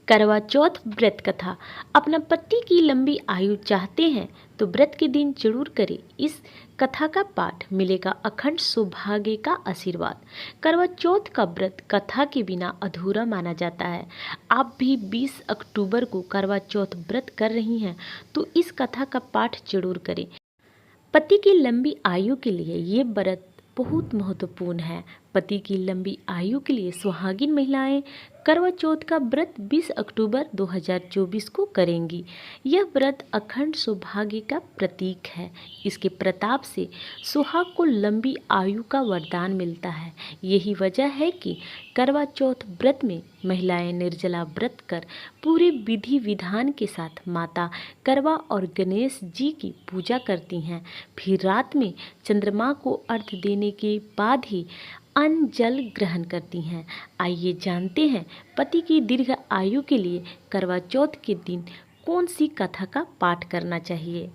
करवा चौथ व्रत कथा। अपना पति की लंबी आयु चाहते हैं तो व्रत के दिन जरूर करें इस कथा का पाठ, मिलेगा अखंड सौभाग्य का आशीर्वाद। करवा चौथ का व्रत कथा के बिना अधूरा माना जाता है। आप भी 20 अक्टूबर को करवा चौथ व्रत कर रही हैं तो इस कथा का पाठ जरूर करें। पति की लंबी आयु के लिए ये व्रत बहुत महत्वपूर्ण है। पति की लंबी आयु के लिए सुहागिन महिलाएं करवा चौथ का व्रत 20 अक्टूबर 2024 को करेंगी। यह व्रत अखंड सौभाग्य का प्रतीक है। इसके प्रताप से सुहाग को लंबी आयु का वरदान मिलता है। यही वजह है कि करवा चौथ व्रत में महिलाएं निर्जला व्रत कर पूरे विधि विधान के साथ माता करवा और गणेश जी की पूजा करती हैं। फिर रात में चंद्रमा को अर्घ्य देने के बाद ही अन्न जल ग्रहण करती हैं। आइए जानते हैं पति की दीर्घ आयु के लिए करवा चौथ के दिन कौन सी कथा का पाठ करना चाहिए।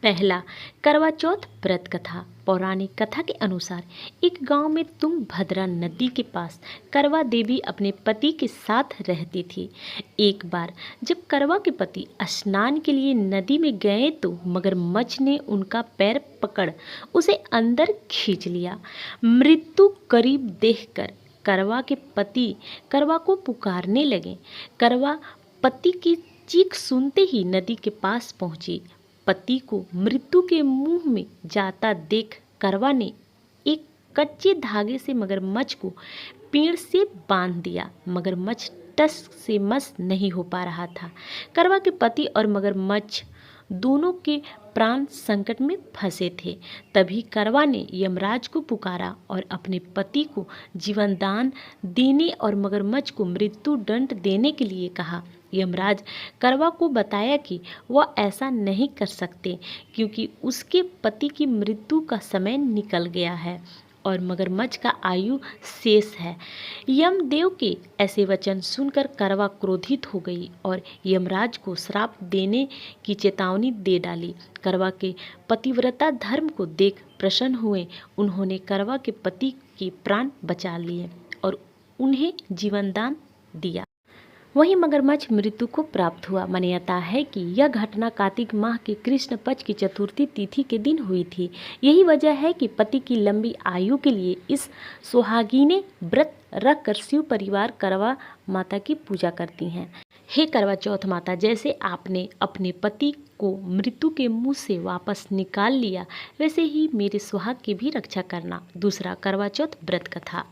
पहला, करवा चौथ व्रत कथा। पौराणिक कथा के अनुसार एक गांव में तुंगभद्रा नदी के पास करवा देवी अपने पति के साथ रहती थी। एक बार जब करवा के पति स्नान के लिए नदी में गए तो मगरमच्छ ने उनका पैर पकड़ उसे अंदर खींच लिया। मृत्यु करीब देखकर करवा के पति करवा को पुकारने लगे। करवा पति की चीख सुनते ही नदी के पास पहुंची। पति को मृत्यु के मुंह में जाता देख करवा ने एक कच्चे धागे से मगरमच्छ को पेड़ से बांध दिया। मगरमच्छ टस से मस नहीं हो पा रहा था। करवा के पति और मगरमच्छ दोनों के प्राण संकट में फंसे थे। तभी करवा ने यमराज को पुकारा और अपने पति को जीवन दान देने और मगरमच्छ को मृत्यु दंड देने के लिए कहा। यमराज करवा को बताया कि वह ऐसा नहीं कर सकते क्योंकि उसके पति की मृत्यु का समय निकल गया है और मगरमच्छ का आयु शेष है। यमदेव के ऐसे वचन सुनकर करवा क्रोधित हो गई और यमराज को श्राप देने की चेतावनी दे डाली। करवा के पतिव्रता धर्म को देख प्रसन्न हुए। उन्होंने करवा के पति के प्राण बचा लिए और उन्हें जीवनदान दिया। वहीं मगरमच्छ मृत्यु को प्राप्त हुआ। मान्यता है कि यह घटना कार्तिक माह के कृष्ण पक्ष की चतुर्थी तिथि के दिन हुई थी। यही वजह है कि पति की लंबी आयु के लिए इस सुहागिने व्रत रख कर शिव परिवार करवा माता की पूजा करती हैं। हे करवा चौथ माता, जैसे आपने अपने पति को मृत्यु के मुंह से वापस निकाल लिया वैसे ही मेरे सुहाग की भी रक्षा करना। दूसरा, करवा चौथ व्रत कथा।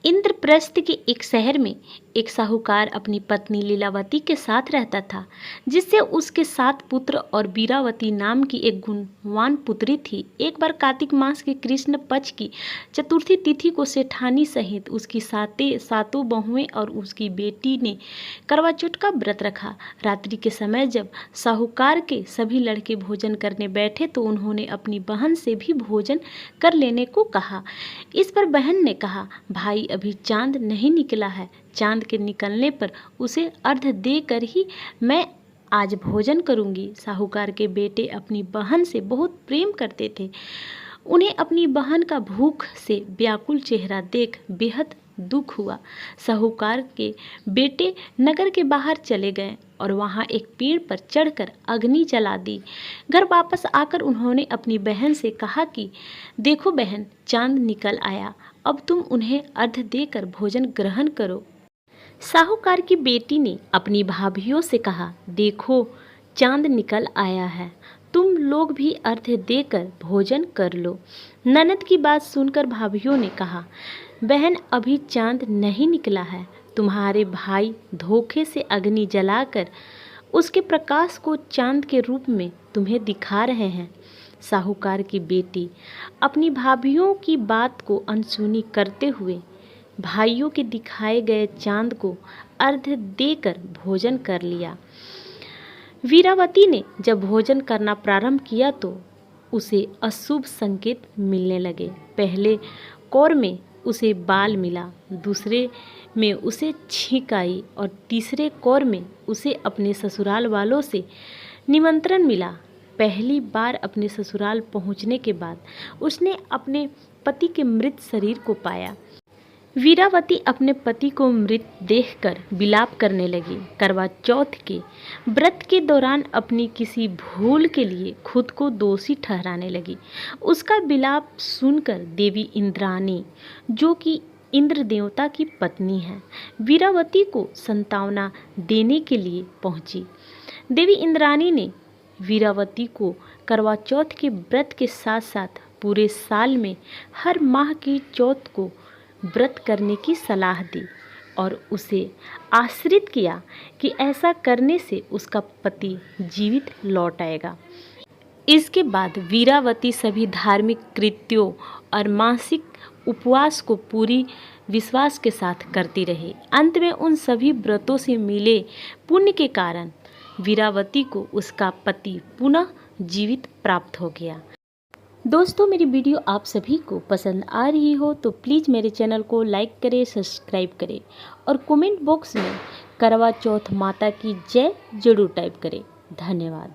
इंद्रप्रस्थ के एक शहर में एक साहूकार अपनी पत्नी लीलावती के साथ रहता था, जिससे उसके 7 पुत्र और बीरावती नाम की एक गुणवान पुत्री थी। एक बार कार्तिक मास के कृष्ण पक्ष की चतुर्थी तिथि को सेठानी सहित उसकी सातों बहुएं और उसकी बेटी ने करवा चौथ का व्रत रखा। रात्रि के समय जब साहूकार के सभी लड़के भोजन करने बैठे तो उन्होंने अपनी बहन से भी भोजन कर लेने को कहा। इस पर बहन ने कहा, भाई अभी चांद नहीं निकला है, चांद के निकलने पर उसे अर्घ्य देकर ही मैं आज भोजन करूंगी। साहूकार के बेटे अपनी बहन से बहुत प्रेम करते थे। उन्हें अपनी बहन का भूख से व्याकुल चेहरा देख बेहद दुख हुआ। साहूकार के बेटे नगर के बाहर चले गए और वहां एक पेड़ पर चढ़कर अग्नि जला दी। घर वापस आकर उन्होंने अपनी बहन से कहा कि देखो बहन, चांद निकल आया, अब तुम उन्हें अर्घ्य देकर भोजन ग्रहण करो। साहूकार की बेटी ने अपनी भाभियों से कहा, देखो चांद निकल आया है, तुम लोग भी अर्घ्य देकर भोजन कर लो। ननद की बात सुनकर भाभियों ने कहा, बहन अभी चांद नहीं निकला है, तुम्हारे भाई धोखे से अग्नि जलाकर उसके प्रकाश को चांद के रूप में तुम्हें दिखा रहे हैं। साहूकार की बेटी अपनी भाभियों की बात को अनसुनी करते हुए भाइयों के दिखाए गए चांद को अर्घ्य देकर भोजन कर लिया। वीरावती ने जब भोजन करना प्रारंभ किया तो उसे अशुभ संकेत मिलने लगे। पहले कौर में उसे बाल मिला, दूसरे में उसे छींक आई और तीसरे कौर में उसे अपने ससुराल वालों से निमंत्रण मिला। पहली बार अपने ससुराल पहुंचने के बाद उसने अपने पति के मृत शरीर को पाया। वीरावती अपने पति को मृत देखकर विलाप करने लगी। करवा चौथ के व्रत के दौरान अपनी किसी भूल के लिए खुद को दोषी ठहराने लगी। उसका विलाप सुनकर देवी इंद्राणी, जो कि इंद्र देवता की पत्नी है, वीरावती को सांत्वना देने के लिए पहुंची। देवी इंद्राणी ने वीरावती को करवा चौथ के व्रत के साथ साथ पूरे साल में हर माह की चौथ को व्रत करने की सलाह दी और उसे आश्रित किया कि ऐसा करने से उसका पति जीवित लौट आएगा। इसके बाद वीरावती सभी धार्मिक कृत्यों और मासिक उपवास को पूरी विश्वास के साथ करती रही। अंत में उन सभी व्रतों से मिले पुण्य के कारण वीरावती को उसका पति पुनः जीवित प्राप्त हो गया। दोस्तों, मेरी वीडियो आप सभी को पसंद आ रही हो तो प्लीज़ मेरे चैनल को लाइक करें, सब्सक्राइब करें और कमेंट बॉक्स में करवा चौथ माता की जय जरूर टाइप करें। धन्यवाद।